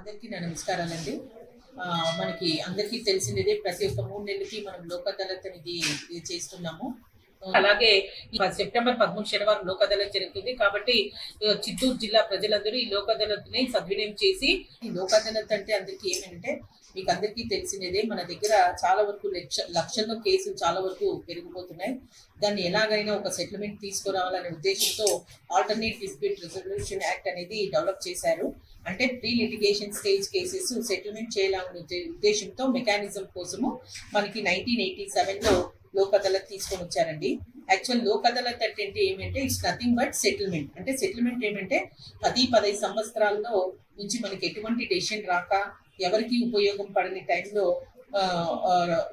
అందరికీ నా నమస్కారాలండి. మనకి అందరికీ తెలిసినదే ప్రతి ఒక్క 3 నెలలకి మనం లోక్ అదాలత్ అనేది చేస్తున్నాము. అలాగే సెప్టెంబర్ 13 శనివారం లోక్ అదాలత్ జరుగుతుంది. కాబట్టి చిత్తూరు జిల్లా ప్రజలందరూ ఈ లోక్ అదాలత్ని సద్వినియోగం చేసి, ఈ లోక్ అదాలత్ అంటే అందరికీ ఏమంటే మీకు అందరికీ తెలిసినదే, మన దగ్గర చాలా వరకు లక్షల్లో కేసులు చాలా వరకు పెరిగిపోతున్నాయి. దాన్ని ఎలాగైనా ఒక సెటిల్మెంట్ తీసుకురావాలనే ఉద్దేశంతో ఆల్టర్నేట్ డిస్ప్యూట్ రెజల్యూషన్ యాక్ట్ అనేది డెవలప్ చేశారు. అంటే pre litigation stage cases settlement చేయాలనే ఉద్దేశంతో మెకానిజం కోసము మనకి 1987లో లోక్ అదాలత్ తీసుకొని వచ్చారండి. యాక్చువల్ లోక్ అదాలత్ అంటే ఏమంటే ఇట్స్ నథింగ్ బట్ సెటిల్మెంట్. అంటే సెటిల్మెంట్ ఏమంటే 10-15 సంవత్సరాల్లో నుంచి మనకి ఎటువంటి డెసిషన్ రాక, ఎవరికి ఉపయోగం పడని టైంలో,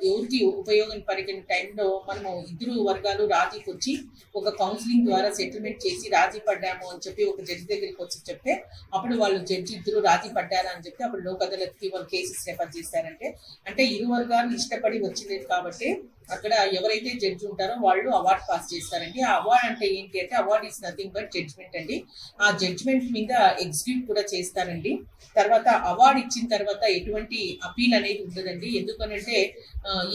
ఎవరికి ఉపయోగం పడిన టైంలో మనము ఇద్దరు వర్గాలు రాజీకి వచ్చి ఒక కౌన్సిలింగ్ ద్వారా సెటిల్మెంట్ చేసి రాజీ పడ్డాము అని చెప్పి ఒక జడ్జి దగ్గరికి వచ్చి చెప్తే, అప్పుడు వాళ్ళు జడ్జి ఇద్దరు రాజీ పడ్డారా అని చెప్తే అప్పుడు లోక్ అదాలత్కి వాళ్ళు కేసెస్ రెఫర్ చేస్తారంటే, అంటే ఇరు వర్గాలు ఇష్టపడి వచ్చినది కాబట్టి అక్కడ ఎవరైతే జడ్జి ఉంటారో వాళ్ళు అవార్డు పాస్ చేస్తారండి. ఆ అవార్డు అంటే ఏంటి అంటే, award is nothing but judgement అండి. ఆ జడ్జ్మెంట్ మీద ఎగ్జిక్యూట్ కూడా చేస్తారండి. తర్వాత అవార్డు ఇచ్చిన తర్వాత ఎటువంటి అపీల్ అనేది ఉండదండి. ఎందుకనంటే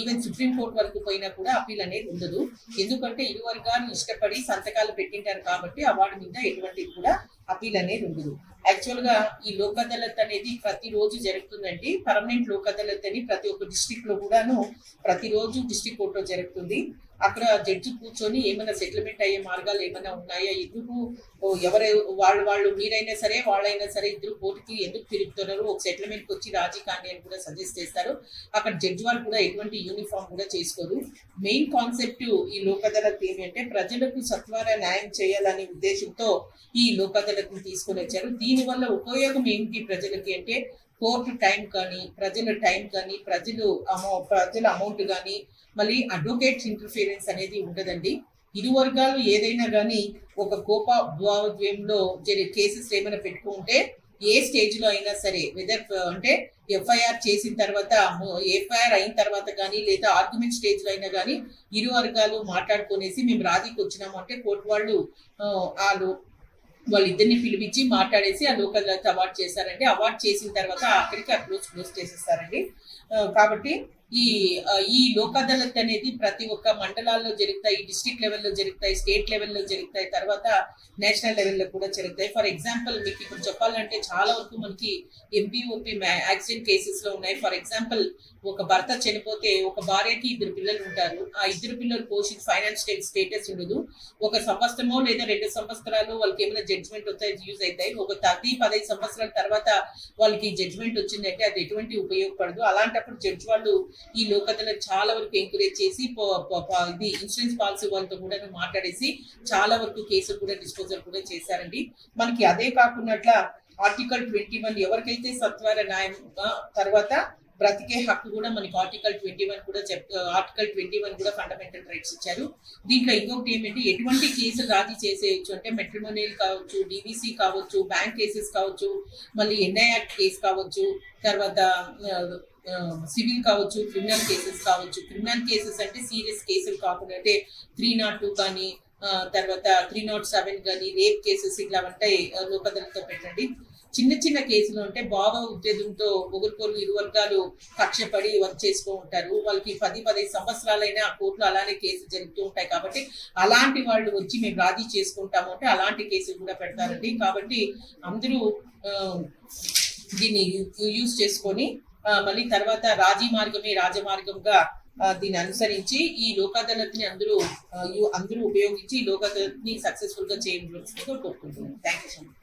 ఈవెన్ సుప్రీంకోర్టు వరకు పోయినా కూడా అపీల్ అనేది ఉండదు. ఎందుకంటే ఇరు వర్గాలు ఇష్టపడి సంతకాలు పెట్టింటారు కాబట్టి అవార్డు మీద ఎటువంటి కూడా అపీల్ అనేది ఉండదు. యాక్చువల్ గా ఈ లోక్ అదాలత్ అనేది ప్రతిరోజు జరుగుతుందండి. పర్మనెంట్ లోక్ అదాలత్ అని ప్రతి ఒక్క డిస్ట్రిక్ట్ లో కూడాను ప్రతిరోజు డిస్ట్రిక్ట్ కోర్టులో జరుగుతుంది. అక్కడ జడ్జి కూర్చొని ఏమైనా సెటిల్మెంట్ అయ్యే మార్గాలు ఏమైనా ఉన్నాయా, ఎందుకు ఎవరు వాళ్ళు మీరైనా సరే వాళ్ళైనా సరే ఇద్దరు కోర్టుకి ఎందుకు తిరుగుతున్నారు, ఒక సెటిల్మెంట్కి వచ్చి రాజీ కానీ అని కూడా సజెస్ట్ చేస్తారు. అక్కడ జడ్జి వాళ్ళు కూడా ఎటువంటి యూనిఫామ్ కూడా చేసుకోరు. మెయిన్ కాన్సెప్ట్ ఈ లోక్ అదాలత్ ఏమి అంటే ప్రజలకు సత్వర న్యాయం చేయాలనే ఉద్దేశంతో ఈ లోక్ అదాలత్ని తీసుకొని వచ్చారు. దీనివల్ల ఉపయోగం ఏంటి ప్రజలకి అంటే, కోర్టు టైం కానీ, ప్రజల టైం కానీ, ప్రజల అమౌంట్ కానీ, మళ్ళీ అడ్వకేట్స్ ఇంటర్ఫీరెన్స్ అనేది ఉండదండి. ఇరు వర్గాలు ఏదైనా కానీ ఒక కోపద్వేయంలో కేసెస్ ఏమైనా పెట్టుకుంటే ఏ స్టేజ్ లో అయినా సరే, వెదర్ అంటే ఎఫ్ఐఆర్ చేసిన తర్వాత, ఎఫ్ఐఆర్ అయిన తర్వాత కానీ, లేదా ఆర్గ్యుమెంట్ స్టేజ్ లో అయినా కానీ ఇరు వర్గాలు మాట్లాడుకునేసి మేము రాజీకి వచ్చినాము అంటే కోర్టు వాళ్ళిద్దరిని పిలిపించి మాట్లాడేసి ఆ లోక్ అదాలత్ అవార్డు చేశారండి. అవార్డు చేసిన తర్వాత అక్కడికి క్లోజ్ చేసేస్తారండి. కాబట్టి ఈ లోక్ అదాలత్ అనేది ప్రతి ఒక్క మండలాల్లో జరుగుతాయి, డిస్ట్రిక్ట్ లెవెల్లో జరుగుతాయి, స్టేట్ లెవెల్లో జరుగుతాయి, తర్వాత నేషనల్ లెవెల్లో కూడా జరుగుతాయి. ఫర్ ఎగ్జాంపుల్ మీకు ఇప్పుడు చెప్పాలంటే చాలా వరకు మనకి ఎంపీఓపీ యాక్సిడెంట్ కేసెస్ లో ఉన్నాయి. ఫర్ ఎగ్జాంపుల్ ఒక భర్త చనిపోతే ఒక భార్యకి 2 పిల్లలు ఉంటారు. ఆ 2 పిల్లలు పోషించి ఫైనాన్షియల్ స్టేటస్ ఉండదు. ఒక సంవత్సరమో లేదా 2 సంవత్సరాలు వాళ్ళకి ఏమైనా జడ్జ్మెంట్ వస్తాయి, యూజ్ అవుతాయి. ఒక 10-15 సంవత్సరాల తర్వాత వాళ్ళకి జడ్జ్మెంట్ వచ్చిందంటే అది ఎటువంటి ఉపయోగపడదు. అలాంటప్పుడు జడ్జి వాళ్ళు ఈ లోక్ అదాలత్ చాలా వరకు ఎంకరేజ్ చేసి ఇది ఇన్సూరెన్స్ పాలసీ వాళ్ళతో కూడా మాట్లాడేసి చాలా వరకు కేసులు కూడా డిస్పోజల్ కూడా చేశారండి. మనకి అదే కాకుండా ఆర్టికల్ 21 ఎవరికైతే సత్వర న్యాయం తర్వాత బ్రతికే హక్కు కూడా మనకి ఆర్టికల్ 21 కూడా ఆర్టికల్ 21 కూడా ఫండమెంటల్ రైట్స్ ఇచ్చారు. దీంట్లో ఇంకొకటి ఏమిటి, ఎటువంటి కేసులు రాజీ చేసేయచ్చు అంటే మెట్రిమోనియల్ కావచ్చు, డివిసి కావచ్చు, బ్యాంక్ కేసెస్ కావచ్చు, మళ్ళీ ఎన్ఐ యాక్ట్ కేసు కావచ్చు, తర్వాత సివిల్ కావచ్చు, క్రిమినల్ కేసెస్ కావచ్చు. క్రిమినల్ కేసెస్ అంటే సీరియస్ కేసులు కాకుండా అంటే 302 కానీ, తర్వాత 307 కానీ, రేప్ కేసెస్ ఇట్లా ఉంటాయి లోక్ అదాలత్తో పెట్టండి. చిన్న చిన్న కేసులు అంటే భావ ఉద్దేశంతో ఒకరికొకరు ఇరు వర్గాలు కక్షపడి వర్క్ చేస్తూ ఉంటారు. వాళ్ళకి 10-15 సంవత్సరాలైనా ఆ కోర్టులో అలానే కేసులు జరుగుతూ ఉంటాయి. కాబట్టి అలాంటి వాళ్ళు వచ్చి మేము రాజీ చేసుకుంటాము అంటే అలాంటి కేసులు కూడా పెడతారండి. కాబట్టి అందరూ దీన్ని యూజ్ చేసుకొని మళ్ళీ తర్వాత రాజీ మార్గమే రాజమార్గంగా దీన్ని అనుసరించి ఈ లోక్ అదాలత్ని అందరూ ఉపయోగించి ఈ లోక్ అదాలత్ని సక్సెస్ఫుల్ గా చేయాలని కోరుకుంటున్నాను. Thank you so much.